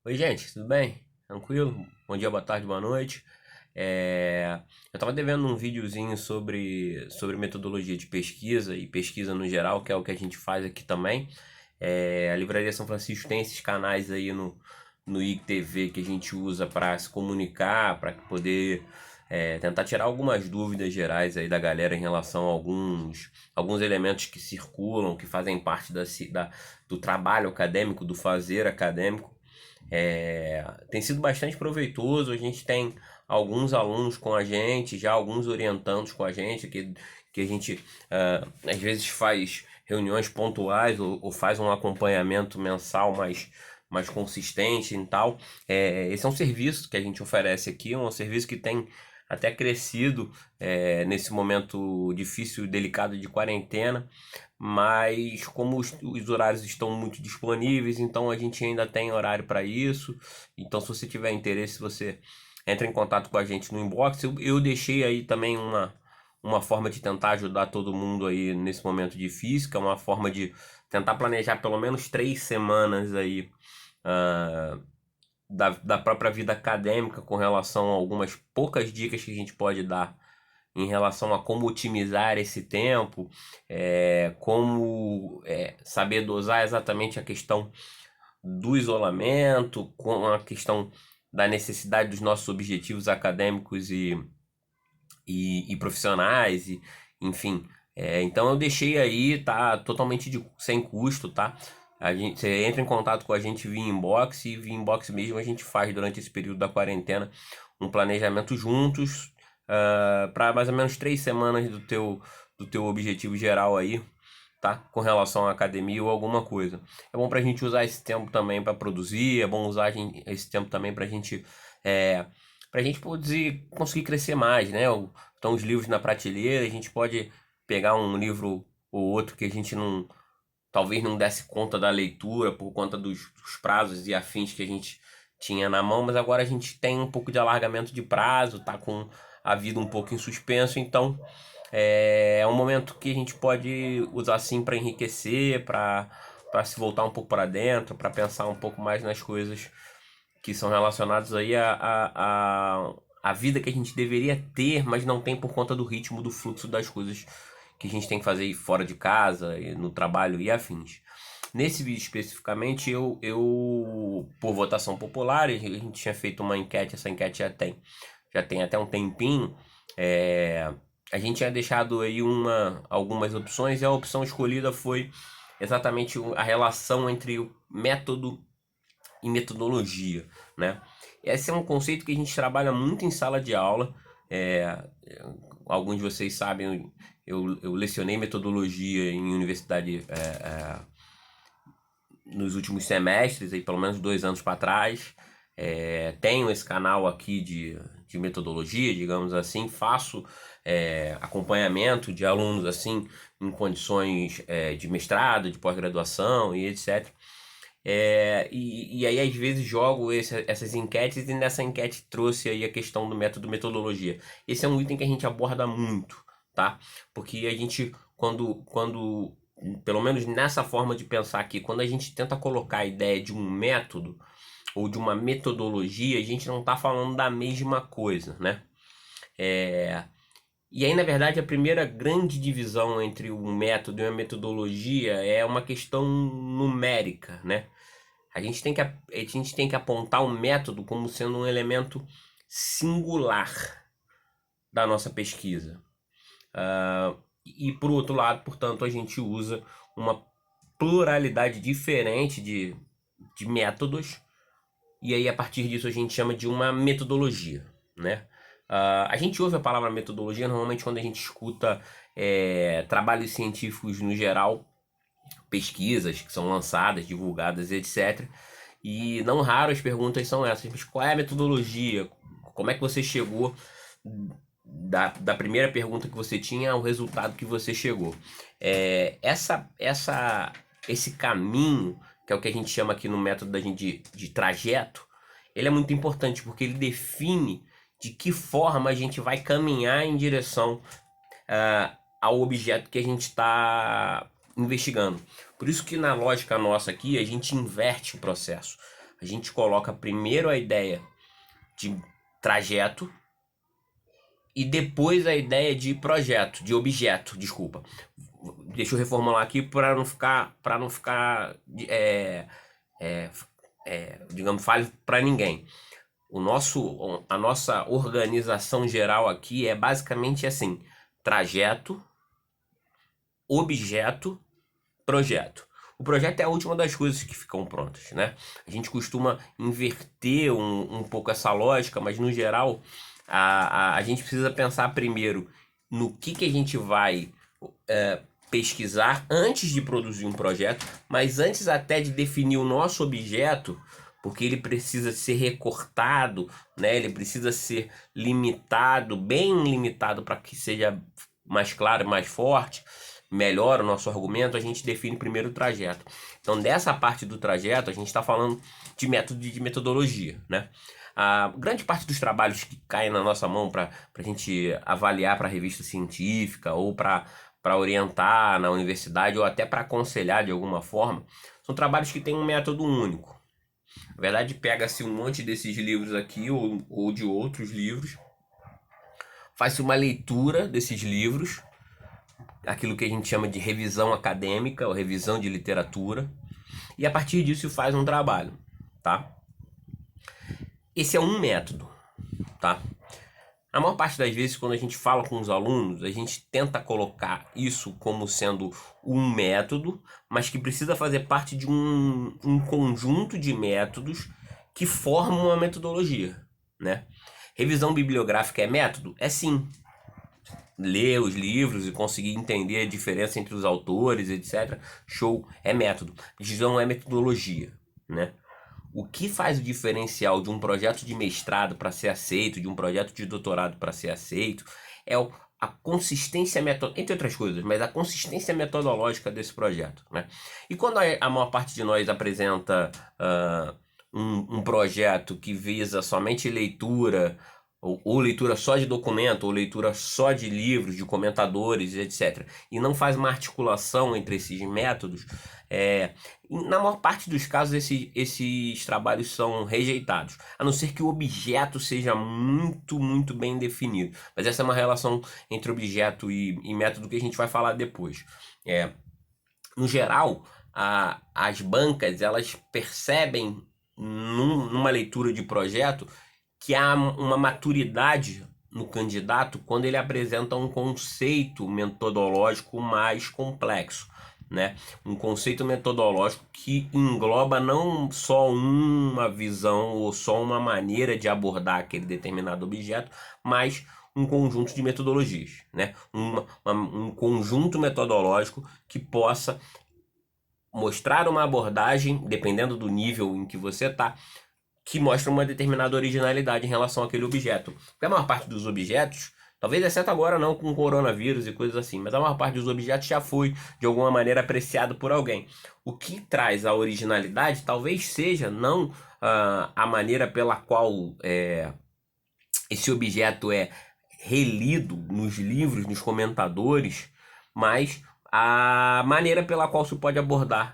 Oi, gente, tudo bem? Tranquilo? Bom dia, boa tarde, boa noite. Eu estava devendo um videozinho sobre metodologia de pesquisa e pesquisa no geral, que é o que a gente faz aqui também. A Livraria São Francisco tem esses canais aí no IGTV que a gente usa para se comunicar, para poder tentar tirar algumas dúvidas gerais aí da galera em relação a alguns elementos que circulam, que fazem parte do trabalho acadêmico, do fazer acadêmico. Tem sido bastante proveitoso. A gente tem alguns alunos com a gente, já alguns orientandos com a gente, que a gente às vezes faz reuniões pontuais ou faz um acompanhamento mensal mais consistente e tal. Esse é um serviço que a gente oferece aqui, um serviço que tem até crescido nesse momento difícil e delicado de quarentena, mas como os horários estão muito disponíveis, então a gente ainda tem horário para isso. Então, se você tiver interesse, você entra em contato com a gente no inbox. Eu deixei aí também uma forma de tentar ajudar todo mundo aí nesse momento difícil, que é uma forma de tentar planejar pelo menos 3 semanas aí ah, da própria vida acadêmica com relação a algumas poucas dicas que a gente pode dar em relação a como otimizar esse tempo, como saber dosar exatamente a questão do isolamento, com a questão da necessidade dos nossos objetivos acadêmicos e profissionais, e, enfim. Então eu deixei aí, tá totalmente sem custo, tá? Você entra em contato com a gente via inbox e via inbox mesmo a gente faz durante esse período da quarentena um planejamento juntos, para mais ou menos 3 semanas do teu objetivo geral aí, tá? Com relação à academia ou alguma coisa. É bom pra gente usar esse tempo também para produzir, é bom usar esse tempo também é, pra gente poder conseguir crescer mais, né? Estão os livros na prateleira, a gente pode pegar um livro ou outro que a gente não, talvez não desse conta da leitura por conta dos prazos e afins que a gente tinha na mão, mas agora a gente tem um pouco de alargamento de prazo, tá com a vida um pouco em suspenso, então é um momento que a gente pode usar assim para enriquecer, para se voltar um pouco para dentro, para pensar um pouco mais nas coisas que são relacionadas aí a vida que a gente deveria ter, mas não tem por conta do ritmo, do fluxo das coisas que a gente tem que fazer aí fora de casa, no trabalho e afins. Nesse vídeo especificamente, por votação popular, a gente tinha feito uma enquete, essa enquete já tem até um tempinho, a gente tinha deixado aí algumas opções e a opção escolhida foi exatamente a relação entre o método e metodologia, né? Esse é um conceito que a gente trabalha muito em sala de aula. É, Alguns de vocês sabem, eu lecionei metodologia em universidade nos últimos semestres, aí, pelo menos 2 anos para trás. Tenho esse canal aqui de metodologia, digamos assim, faço acompanhamento de alunos assim em condições de mestrado, de pós-graduação e etc. E aí, às vezes, jogo essas enquetes e nessa enquete trouxe aí a questão do método metodologia. Esse é um item que a gente aborda muito, tá? Porque a gente, pelo menos nessa forma de pensar aqui, quando a gente tenta colocar a ideia de um método ou de uma metodologia, a gente não está falando da mesma coisa, né? É, e aí, na verdade, a primeira grande divisão entre um método e uma metodologia é uma questão numérica, né? A gente tem que apontar o método como sendo um elemento singular da nossa pesquisa. E por outro lado, portanto, a gente usa uma pluralidade diferente de métodos, e aí a partir disso a gente chama de uma metodologia, né? A gente ouve a palavra metodologia normalmente quando a gente escuta trabalhos científicos no geral, pesquisas que são lançadas, divulgadas, etc. E não raro as perguntas são essas: mas qual é a metodologia? Como é que você chegou da primeira pergunta que você tinha ao resultado que você chegou? Esse caminho, que é o que a gente chama aqui no método da gente de trajeto, ele é muito importante porque ele define de que forma a gente vai caminhar em direção ao objeto que a gente está investigando. Por isso que na lógica nossa aqui a gente inverte o processo. a gente coloca primeiro a ideia de trajeto e depois a ideia de projeto, de objeto, desculpa. Deixa eu reformular aqui para não ficar é, digamos, falho para ninguém. A nossa organização geral aqui é basicamente assim: trajeto, objeto, projeto. O projeto é a última das coisas que ficam prontas, né? A gente costuma inverter um pouco essa lógica, mas no geral a gente precisa pensar primeiro no que a gente vai pesquisar antes de produzir um projeto, mas antes até de definir o nosso objeto, porque ele precisa ser recortado, né? Ele precisa ser limitado, bem limitado para que seja mais claro, mais forte, melhor o nosso argumento. A gente define primeiro o trajeto. Então, dessa parte do trajeto, a gente está falando de método e de metodologia, né? A grande parte dos trabalhos que caem na nossa mão para a gente avaliar para revista científica ou para orientar na universidade ou até para aconselhar de alguma forma, são trabalhos que têm um método único. Na verdade, pega-se um monte desses livros aqui ou de outros livros, faz-se uma leitura desses livros, aquilo que a gente chama de revisão acadêmica ou revisão de literatura, e a partir disso faz um trabalho, tá? Esse é um método, tá? A maior parte das vezes, quando a gente fala com os alunos, a gente tenta colocar isso como sendo um método, mas que precisa fazer parte de um conjunto de métodos que formam uma metodologia, né? Revisão bibliográfica é método? É sim. Ler os livros e conseguir entender a diferença entre os autores, etc. Show, é método. Revisão é metodologia, né? O que faz o diferencial de um projeto de mestrado para ser aceito, de um projeto de doutorado para ser aceito, é a consistência metodológica, entre outras coisas, mas a consistência metodológica desse projeto, né? E quando a maior parte de nós apresenta um projeto que visa somente leitura, ou leitura só de documento, ou leitura só de livros, de comentadores, etc., e não faz uma articulação entre esses métodos, na maior parte dos casos esses trabalhos são rejeitados, a não ser que o objeto seja muito, muito bem definido. Mas essa é uma relação entre objeto e método que a gente vai falar depois. No geral, as bancas elas percebem numa leitura de projeto que há uma maturidade no candidato quando ele apresenta um conceito metodológico mais complexo, né? Um conceito metodológico que engloba não só uma visão ou só uma maneira de abordar aquele determinado objeto, mas um conjunto de metodologias, né? Um conjunto metodológico que possa mostrar uma abordagem, dependendo do nível em que você está, que mostra uma determinada originalidade em relação àquele objeto. Porque a maior parte dos objetos, talvez exceto agora não com coronavírus e coisas assim, mas a maior parte dos objetos já foi de alguma maneira apreciado por alguém. O que traz a originalidade talvez seja não a maneira pela qual esse objeto é relido nos livros, nos comentadores, mas a maneira pela qual se pode abordar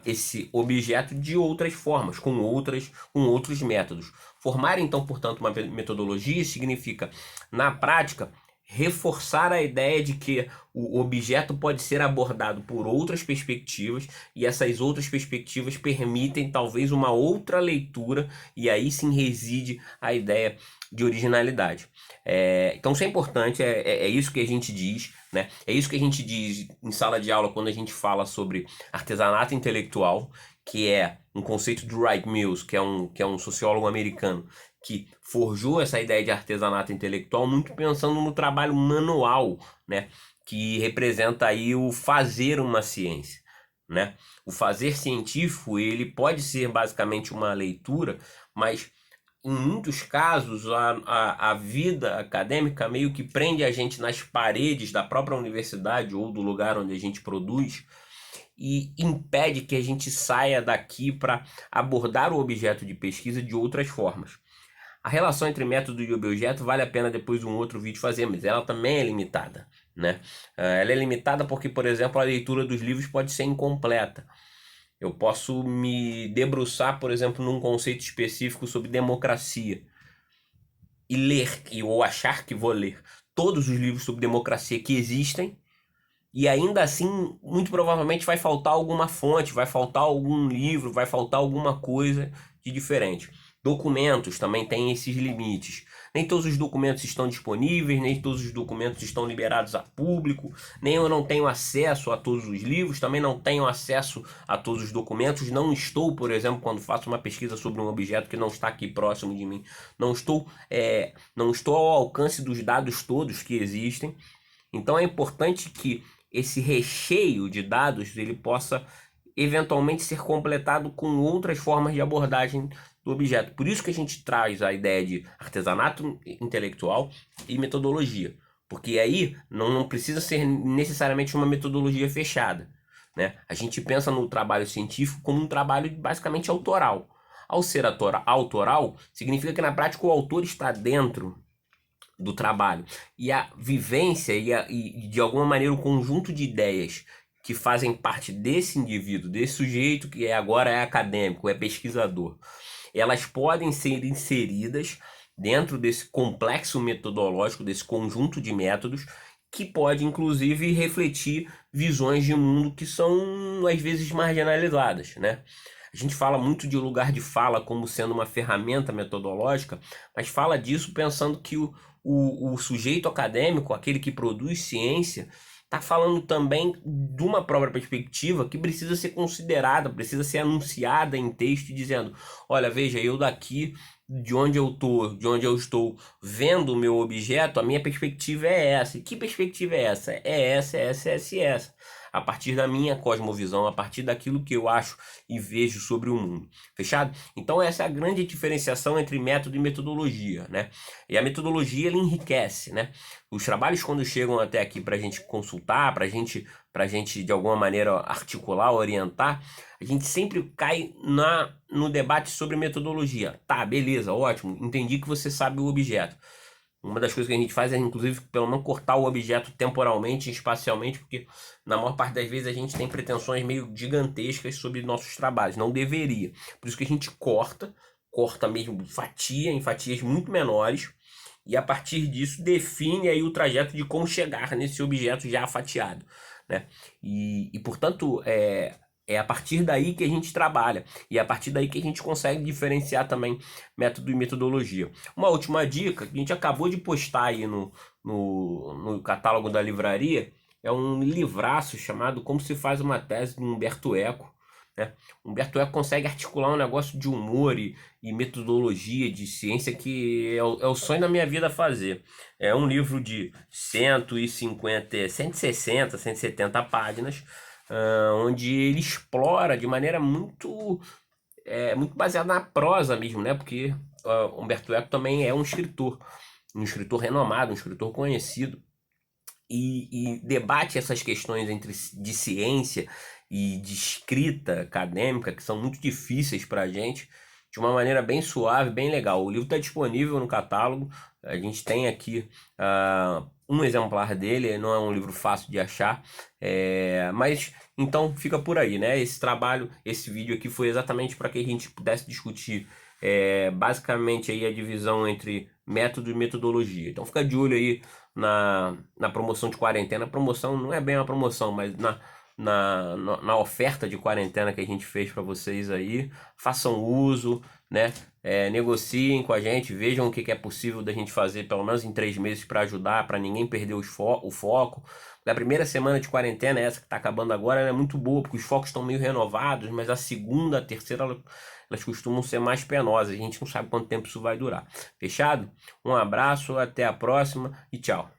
esse objeto de outras formas, com outros métodos. Formar, então, portanto, uma metodologia significa, na prática, reforçar a ideia de que o objeto pode ser abordado por outras perspectivas e essas outras perspectivas permitem talvez uma outra leitura e aí sim reside a ideia de originalidade. Então isso é importante, é isso que a gente diz, né? É isso que a gente diz em sala de aula quando a gente fala sobre artesanato intelectual, que é um conceito do Wright Mills, que é um sociólogo americano, que forjou essa ideia de artesanato intelectual muito pensando no trabalho manual, né? Que representa aí o fazer uma ciência, né? O fazer científico, ele pode ser basicamente uma leitura, mas em muitos casos a vida acadêmica meio que prende a gente nas paredes da própria universidade ou do lugar onde a gente produz e impede que a gente saia daqui para abordar o objeto de pesquisa de outras formas. A relação entre método e objeto vale a pena depois um outro vídeo fazer, mas ela também é limitada, né? Ela é limitada porque, por exemplo, a leitura dos livros pode ser incompleta. Eu posso me debruçar, por exemplo, num conceito específico sobre democracia e ler, ou achar que vou ler todos os livros sobre democracia que existem, e ainda assim, muito provavelmente vai faltar alguma fonte, vai faltar algum livro, vai faltar alguma coisa de diferente. Documentos também têm esses limites. Nem todos os documentos estão disponíveis, nem todos os documentos estão liberados a público, nem eu não tenho acesso a todos os livros, também não tenho acesso a todos os documentos. Não estou, por exemplo, quando faço uma pesquisa sobre um objeto que não está aqui próximo de mim, não estou ao alcance dos dados todos que existem. Então é importante que esse recheio de dados ele possa eventualmente ser completado com outras formas de abordagem do objeto. Por isso que a gente traz a ideia de artesanato intelectual e metodologia, porque aí não precisa ser necessariamente uma metodologia fechada, né? A gente pensa no trabalho científico como um trabalho basicamente autoral. Ao ser autoral, significa que na prática o autor está dentro do trabalho. E a vivência e de alguma maneira o conjunto de ideias que fazem parte desse indivíduo, desse sujeito que agora é acadêmico, é pesquisador, elas podem ser inseridas dentro desse complexo metodológico, desse conjunto de métodos, que pode inclusive refletir visões de mundo que são às vezes marginalizadas, né? A gente fala muito de lugar de fala como sendo uma ferramenta metodológica, mas fala disso pensando que o sujeito acadêmico, aquele que produz ciência, está falando também de uma própria perspectiva que precisa ser considerada, precisa ser anunciada em texto, dizendo: olha, veja, eu daqui de onde eu tô, de onde eu estou vendo o meu objeto, a minha perspectiva é essa. E que perspectiva é essa? É essa, essa, essa e essa. A partir da minha cosmovisão, a partir daquilo que eu acho e vejo sobre o mundo. Fechado? Então essa é a grande diferenciação entre método e metodologia, né? E a metodologia ela enriquece, né? Os trabalhos quando chegam até aqui para a gente consultar, para gente de alguma maneira articular, orientar, a gente sempre cai no debate sobre metodologia. Tá, beleza, ótimo, entendi que você sabe o objeto. Uma das coisas que a gente faz é, inclusive, pelo menos cortar o objeto temporalmente e espacialmente, porque na maior parte das vezes a gente tem pretensões meio gigantescas sobre nossos trabalhos. Não deveria. Por isso que a gente corta mesmo fatia, em fatias muito menores, e a partir disso define aí o trajeto de como chegar nesse objeto já fatiado, né? Portanto, é a partir daí que a gente trabalha, e é a partir daí que a gente consegue diferenciar também método e metodologia. Uma última dica, que a gente acabou de postar aí no catálogo da livraria, é um livraço chamado Como se faz uma tese, de Humberto Eco, né? Humberto Eco consegue articular um negócio de humor e metodologia de ciência que é o sonho da minha vida fazer. É um livro de 150, 160, 170 páginas, onde ele explora de maneira muito baseada na prosa mesmo, né? Porque Humberto Eco também é um escritor renomado, um escritor conhecido, e debate essas questões de ciência e de escrita acadêmica, que são muito difíceis para a gente, de uma maneira bem suave, bem legal. O livro está disponível no catálogo, a gente tem aqui um exemplar dele, não é um livro fácil de achar, mas então fica por aí, né? Esse trabalho, esse vídeo aqui foi exatamente para que a gente pudesse discutir basicamente aí a divisão entre método e metodologia. Então fica de olho aí na promoção de quarentena. A promoção não é bem uma promoção, mas na oferta de quarentena que a gente fez para vocês aí. Façam uso, né? Negociem com a gente, vejam o que é possível da gente fazer pelo menos em 3 meses para ajudar, para ninguém perder o foco. A primeira semana de quarentena, essa que está acabando agora, ela é muito boa, porque os focos estão meio renovados, mas a segunda, a terceira, elas costumam ser mais penosas. A gente não sabe quanto tempo isso vai durar. Fechado? Um abraço, até a próxima e tchau.